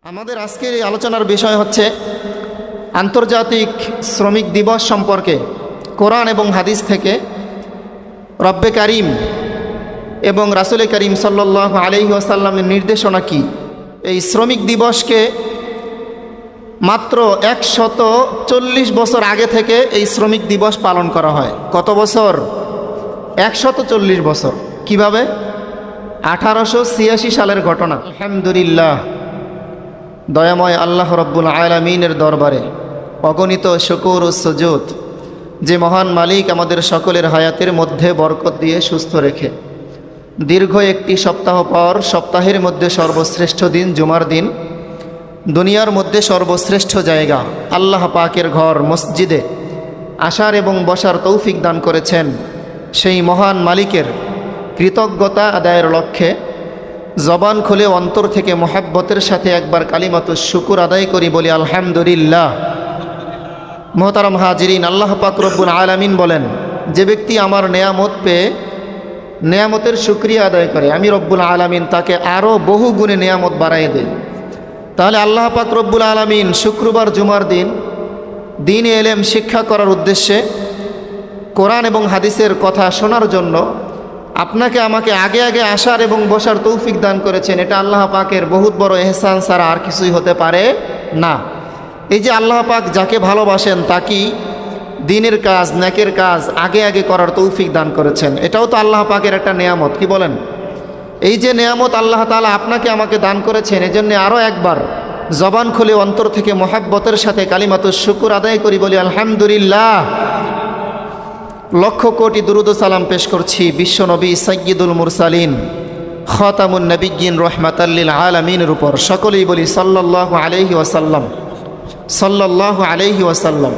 আমাদের আজকের এই আলোচনার বিষয় হচ্ছে আন্তর্জাতিক শ্রমিক দিবস সম্পর্কে কোরআন এবং হাদিস থেকে রব্বে কারিম এবং রাসূল করিম সাল্লাল্লাহু আলাইহি ওয়াসাল্লামের নির্দেশনা কি। এই শ্রমিক দিবসকে মাত্র 140 বছর আগে থেকে এই শ্রমিক দিবস পালন করা হয়। কত বছর? 140 বছর। কিভাবে? 1886 সালের ঘটনা। আলহামদুলিল্লাহ, দয়াময় আল্লাহ রব্বুল আলামিনের দরবারে অগণিত শুকর ও সুজুদ, যে মহান মালিক আমাদের সকলের হায়াতের মধ্যে বরকত দিয়ে সুস্থ রেখে দীর্ঘ একটি সপ্তাহ পর সপ্তাহের মধ্যে সর্বশ্রেষ্ঠ দিন জুমার দিন, দুনিয়ার মধ্যে সর্বশ্রেষ্ঠ জায়গা আল্লাহ পাকের ঘর মসজিদে আসার এবং বসার তৌফিক দান করেছেন, সেই মহান মালিকের কৃতজ্ঞতা আদায়ের লক্ষ্যে জবান খুলে অন্তর থেকে মোহাব্বতের সাথে একবার কালিমাতুশ শুকুর আদায় করি, বলি আলহামদুলিল্লাহ। মোহতারাম হাজিরিন, আল্লাহ পাক রব্বুল আলামিন বলেন, যে ব্যক্তি আমার নেয়ামত পেয়ে নেয়ামতের শুকরিয়া আদায় করে, আমি রব্বুল আলামিন তাকে আরও বহু গুণে নেয়ামত বাড়াইয়ে দেই। তাহলে আল্লাহ পাক রব্বুল আলামিন শুক্রবার জুমার দিন দ্বীন এলেম শিক্ষা করার উদ্দেশ্যে কোরআন এবং হাদিসের কথা শোনার জন্য আপনাকে আমাকে আগে আগে আসার এবং বসার তৌফিক দান করেছেন। এটা আল্লাহ পাকের বহুত বড় এহসান ছাড়া আর কিছুই হতে পারে না। এই যে আল্লাহ পাক যাকে ভালোবাসেন তাকেই দ্বীনের কাজ, নেকের কাজ আগে আগে করার তৌফিক দান করেছেন। এটাও তো আল্লাহ পাকের একটা নেয়ামত, কি বলেন? এই যে নেয়ামত আল্লাহ তাআলা আপনাকে আমাকে দান করেছেন, এজন্য আরও একবার জবান খুলে অন্তর থেকে মোহাব্বতের সাথে কালিমাতুশ শুকুর আদায় করি, বলি আলহামদুলিল্লাহ। লক্ষ কোটি দুরুদ ও সালাম পেশ করছি বিশ্বনবী সাইয়্যিদুল মুরসালিন খাতামুন নবিয়্যিন রাহমাতাল লিল আলামিনের উপর। সকলেই বলি সাল্লাল্লাহু আলাইহি ওয়াসাল্লাম, সাল্লাল্লাহু আলাইহি ওয়াসাল্লাম।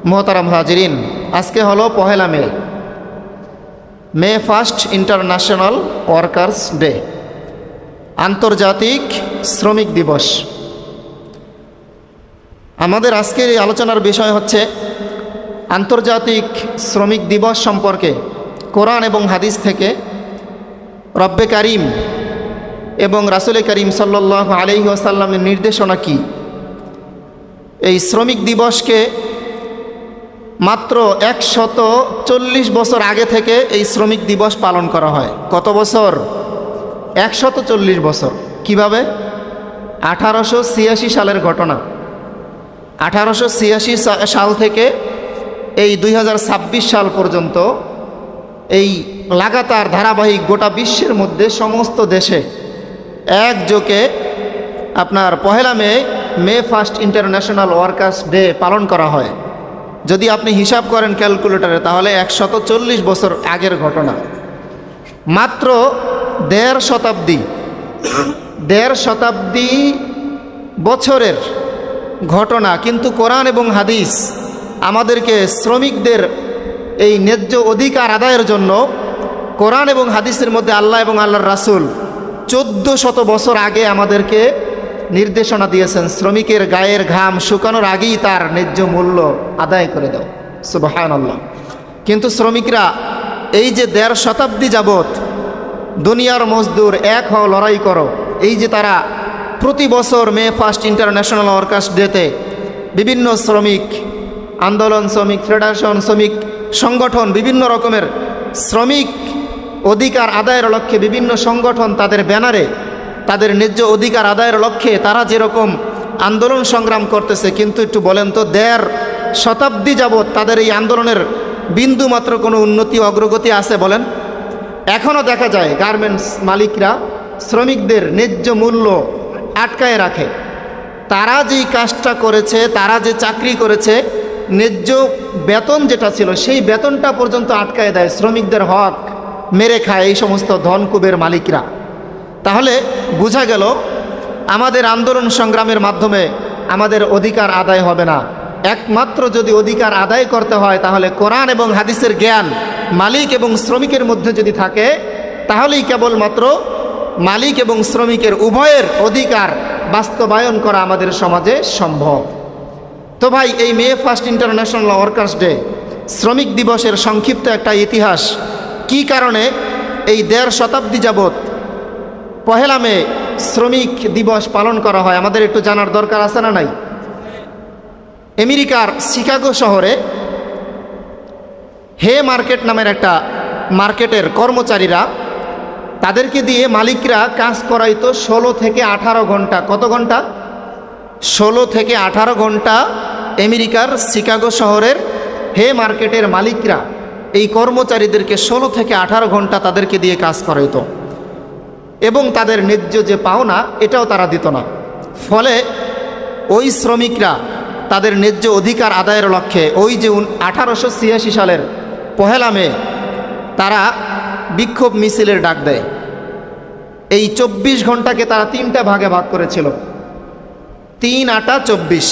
মোহতারাম হাজিরিন, আজকে হলো পহেলা মে 1 ইন্টারন্যাশনাল ওয়ার্কার্স ডে, আন্তর্জাতিক শ্রমিক দিবস। আমাদের আজকের এই আলোচনার বিষয় হচ্ছে আন্তর্জাতিক শ্রমিক দিবস সম্পর্কে কোরআন এবং হাদিস থেকে রব্বে কারিম এবং রাসূল করিম সাল্লাল্লাহু আলাইহি ওয়াসাল্লামের নির্দেশনা কি। এই শ্রমিক দিবসকে মাত্র 140 বছর আগে থেকে এই শ্রমিক দিবস পালন করা হয়। কত বছর? 140 বছর। কিভাবে? 1886 সালের ঘটনা। 1886 সাল থেকে এই 2026 সাল পর্যন্ত এই লাগাতার ধারাবাহিক গোটা বিশ্বের মধ্যে সমস্ত দেশে একযোগে আপনার পহেলা মে 1 ইন্টারন্যাশনাল ওয়ার্কার্স ডে পালন করা হয়। যদি আপনি হিসাব করেন ক্যালকুলেটরে, তাহলে 140 বছর আগের ঘটনা। মাত্র দেড় শতাব্দী বছরের ঘটনা, কিন্তু কোরআন এবং হাদিস আমাদেরকে শ্রমিকদের এই ন্যায্য অধিকার আদায়ের জন্য কোরআন এবং হাদিসের মধ্যে আল্লাহ এবং আল্লাহর রাসূল 1400 বছর আগে আমাদেরকে নির্দেশনা দিয়েছেন, শ্রমিকের গায়ের ঘাম শুকানোর আগেই তার ন্যায্য মূল্য আদায় করে দাও। সুবহানাল্লাহ। কিন্তু শ্রমিকরা এই যে দেড় শতাব্দী যাবৎ দুনিয়ার মজদুর এক হও, লড়াই করো, এই যে তারা প্রতি বছর মে 1 ইন্টারন্যাশনাল ওয়ার্কার্স ডেতে বিভিন্ন শ্রমিক আন্দোলন, শ্রমিক ফেডারেশন, শ্রমিক সংগঠন, বিভিন্ন রকমের শ্রমিক অধিকার আদায়ের লক্ষ্যে বিভিন্ন সংগঠন তাদের ব্যানারে তাদের ন্যায্য অধিকার আদায়ের লক্ষ্যে তারা যেরকম আন্দোলন সংগ্রাম করতেছে, কিন্তু একটু বলেন তো, দেড় শতাব্দী যাবৎ তাদের এই আন্দোলনের বিন্দু মাত্র কোনো উন্নতি অগ্রগতি আছে বলেন? এখনও দেখা যায় গার্মেন্টস মালিকরা শ্রমিকদের ন্যায্য মূল্য আটকায় রাখে। তারা যেই কাজটা করেছে, তারা যে চাকরি করেছে, ন্যায্য বেতন যেটা ছিল সেই বেতনটা পর্যন্ত আটকায় দেয়, শ্রমিকদের হক মেরে খায় এই সমস্ত ধনকুবের মালিকরা। তাহলে বোঝা গেল আমাদের আন্দোলন সংগ্রামের মাধ্যমে আমাদের অধিকার আদায় হবে না। একমাত্র যদি অধিকার আদায় করতে হয়, তাহলে কোরআন এবং হাদিসের জ্ঞান মালিক এবং শ্রমিকের মধ্যে যদি থাকে, তাহলেই কেবলমাত্র মালিক এবং শ্রমিকের উভয়ের অধিকার বাস্তবায়ন করা আমাদের সমাজে সম্ভব। তো ভাই, এই মে 1 ইন্টারন্যাশনাল ওয়ার্কার্স ডে শ্রমিক দিবসের সংক্ষিপ্ত একটা ইতিহাস। কি কারণে এই দেড় শতাব্দী যাবৎ পহেলা মে শ্রমিক দিবস পালন করা হয় আমাদের একটু জানার দরকার আছে না নাই? আমেরিকার শিকাগো শহরে হে মার্কেট নামের একটা মার্কেটের কর্মচারীরা, তাদেরকে দিয়ে মালিকরা কাজ করাইতো 16 থেকে 18 ঘন্টা। কত ঘন্টা? 16 থেকে 18 ঘন্টা আমেরিকার শিকাগো শহরের হে মার্কেটের মালিকরা এই কর্মচারীদেরকে 16 থেকে 18 ঘন্টা তাদেরকে দিয়ে কাজ করাইতো এবং তাদের ন্যায্য যে পাওনা এটাও তারা দিত না। ফলে ওই শ্রমিকরা তাদের ন্যায্য অধিকার আদায়ের লক্ষ্যে ওই যে 1886 সালের 1 মে তারা বিক্ষোভ মিছিলের ডাক দেয়। এই 24 ঘন্টাকে তারা 3টা ভাগে ভাগ করেছিল। 3 8 24,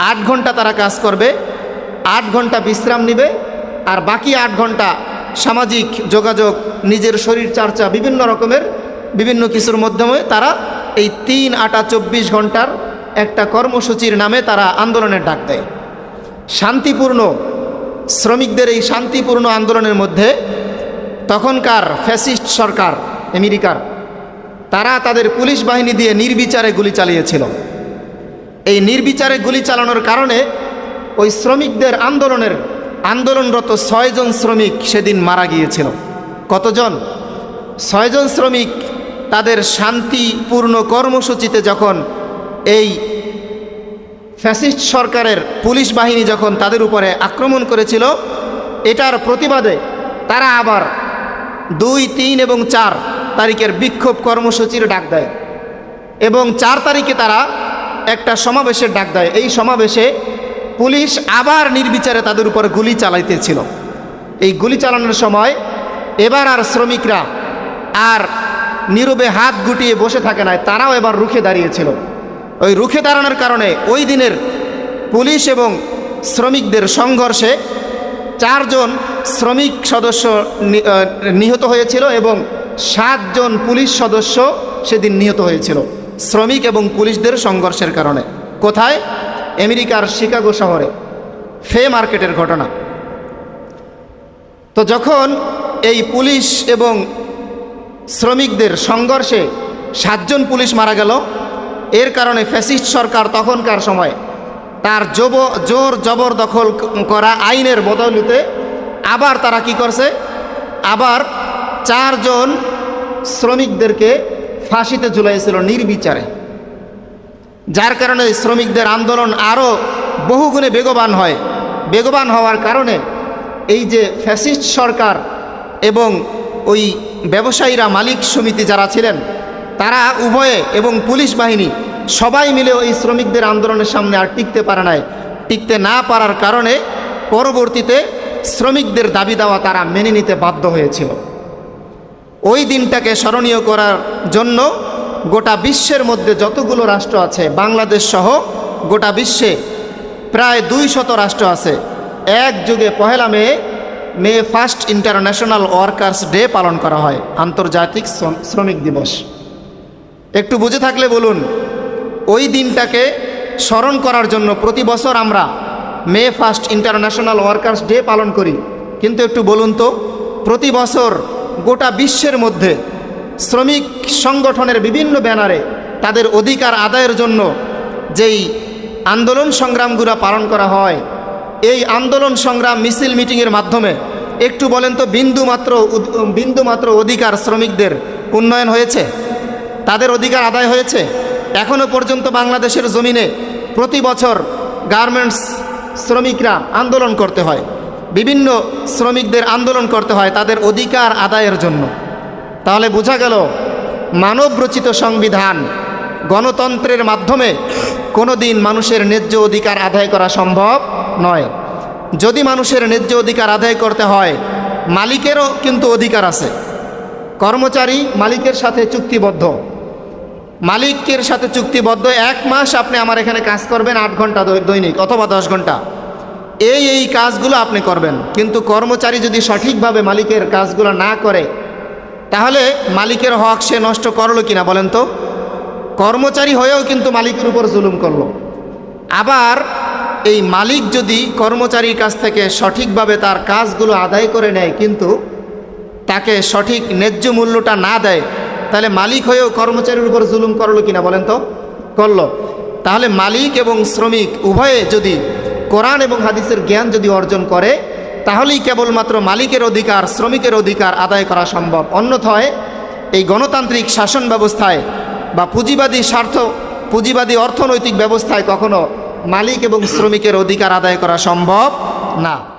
8 ঘন্টা তারা কাজ করবে, 8 ঘন্টা বিশ্রাম নেবে, আর বাকি 8 ঘন্টা সামাজিক যোগাযোগ, নিজের শরীর চর্চা, বিভিন্ন রকমের বিভিন্ন কিছুর মাধ্যমে তারা এই 3 8 24 ঘন্টার একটা কর্মসূচির নামে তারা আন্দোলনের ডাক দেয়। শান্তিপূর্ণ শ্রমিকদের এই শান্তিপূর্ণ আন্দোলনের মধ্যে তখনকার ফ্যাসিস্ট সরকার আমেরিকার, তারা তাদের পুলিশ বাহিনী দিয়ে নির্বিচারে গুলি চালিয়েছিল। এই নির্বিচারে গুলি চালানোর কারণে ওই শ্রমিকদের আন্দোলনরত 6 জন শ্রমিক সেদিন মারা গিয়েছিল। কতজন? 6 জন শ্রমিক তাদের শান্তিপূর্ণ কর্মসূচিতে যখন এই ফ্যাসিস্ট সরকারের পুলিশ বাহিনী যখন তাদের উপরে আক্রমণ করেছিল, এটার প্রতিবাদে তারা আবার 2, 3 এবং 4 তারিখের বিক্ষোভ কর্মসূচির ডাক দেয় এবং 4 তারিখে তারা একটা সমাবেশের ডাক দেয়। এই সমাবেশে পুলিশ আবার নির্বিচারে তাদের উপর গুলি চালাইতেছিল। এই গুলি চালানোর সময় এবার আর শ্রমিকরা আর নীরবে হাত গুটিয়ে বসে থাকে নাই, তারাও এবার রুখে দাঁড়িয়েছিল। ওই রুখে দাঁড়ানোর কারণে ওই দিনের পুলিশ এবং শ্রমিকদের সংঘর্ষে 4 জন শ্রমিক সদস্য নিহত হয়েছিল এবং 7 জন পুলিশ সদস্য সেদিন নিহত হয়েছিল শ্রমিক এবং পুলিশদের সংঘর্ষের কারণে। কোথায়? আমেরিকার শিকাগো শহরে ফে মার্কেটের ঘটনা। তো যখন এই পুলিশ এবং শ্রমিকদের সংঘর্ষে 7 জন পুলিশ মারা গেল, এর কারণে ফ্যাসিস্ট সরকার তখনকার সময় তার জোর জবরদখল করা আইনের বদৌলতে আবার তারা কি করছে? আবার 4 জন শ্রমিকদেরকে ফাঁসিতে ঝুলাইছিল নির্বিচারে, যার কারণে শ্রমিকদের আন্দোলন আরও বহুগুণে বেগবান হওয়ার কারণে এই যে ফ্যাসিস্ট সরকার এবং ওই ব্যবসায়ীরা, মালিক সমিতি যারা ছিলেন, তারা উভয়ে এবং পুলিশ বাহিনী সবাই মিলে ওই শ্রমিকদের আন্দোলনের সামনে আর টিকতে না পারার কারণে পরবর্তীতে শ্রমিকদের দাবি দেওয়া তারা মেনে নিতে বাধ্য হয়েছিল। ওই দিনটাকে স্মরণীয় করার জন্য গোটা বিশ্বের মধ্যে যতগুলো রাষ্ট্র আছে, বাংলাদেশ সহ গোটা বিশ্বে প্রায় 200 রাষ্ট্র আছে, একযোগে 1 মে 1 ইন্টারন্যাশনাল ওয়ার্কার্স ডে পালন করা হয়, আন্তর্জাতিক শ্রমিক দিবস। একটু বুঝে থাকলে বলুন, ওই দিনটাকে স্মরণ করার জন্য প্রতি বছর আমরা মে 1 ইন্টারন্যাশনাল ওয়ার্কার্স ডে পালন করি, কিন্তু একটু বলুন তো, প্রতি বছর গোটা বিশ্বের মধ্যে শ্রমিক সংগঠনের বিভিন্ন ব্যানারে তাদের অধিকার আদায়ের জন্য যেই আন্দোলন সংগ্রামগুলো পালন করা হয়, এই আন্দোলন সংগ্রাম মিছিল মিটিংয়ের মাধ্যমে একটু বলেন তো, বিন্দুমাত্র অধিকার শ্রমিকদের উন্নয়ন হয়েছে? তাদের অধিকার আদায় হয়েছে? এখনও পর্যন্ত বাংলাদেশের জমিনে প্রতি বছর গার্মেন্টস শ্রমিকরা আন্দোলন করতে হয়, বিভিন্ন শ্রমিকদের আন্দোলন করতে হয় তাদের অধিকার আদায়ের জন্য। তাহলে বোঝা গেল, মানবরচিত সংবিধান, গণতন্ত্রের মাধ্যমে কোনো দিন মানুষের ন্যায্য অধিকার আদায় করা সম্ভব নয়। যদি মানুষের ন্যায্য অধিকার আদায় করতে হয়, মালিকেরও কিন্তু অধিকার আছে। কর্মচারী মালিকের সাথে চুক্তিবদ্ধ, 1 মাস আপনি আমার এখানে কাজ করবেন 8 ঘন্টা দৈনিক অথবা 10 ঘন্টা, এই কাজগুলো আপনি করবেন। কিন্তু কর্মচারী যদি সঠিকভাবে মালিকের কাজগুলো না করে, তাহলে মালিকের হক সে নষ্ট করলো কিনা বলেন তো? কর্মচারী হয়েও কিন্তু মালিকের উপর জুলুম করলো। আবার এই মালিক যদি কর্মচারীর কাছ থেকে সঠিকভাবে তার কাজগুলো আদায় করে নেয়, কিন্তু তাকে সঠিক ন্যায্য মূল্যটা না দেয়, তাহলে মালিক হয়েও কর্মচারীর উপর জুলুম করলো কিনা বলেন তো? করলো। তাহলে মালিক এবং শ্রমিক উভয়ে যদি কোরআন এবং হাদিসের জ্ঞান যদি অর্জন করে, তাহলেই কেবলমাত্র মালিকের অধিকার, শ্রমিকের অধিকার আদায় করা সম্ভব। অন্যথায় এই গণতান্ত্রিক শাসন ব্যবস্থায় বা পুঁজিবাদী অর্থনৈতিক ব্যবস্থায় কখনো মালিক এবং শ্রমিকের অধিকার আদায় করা সম্ভব না।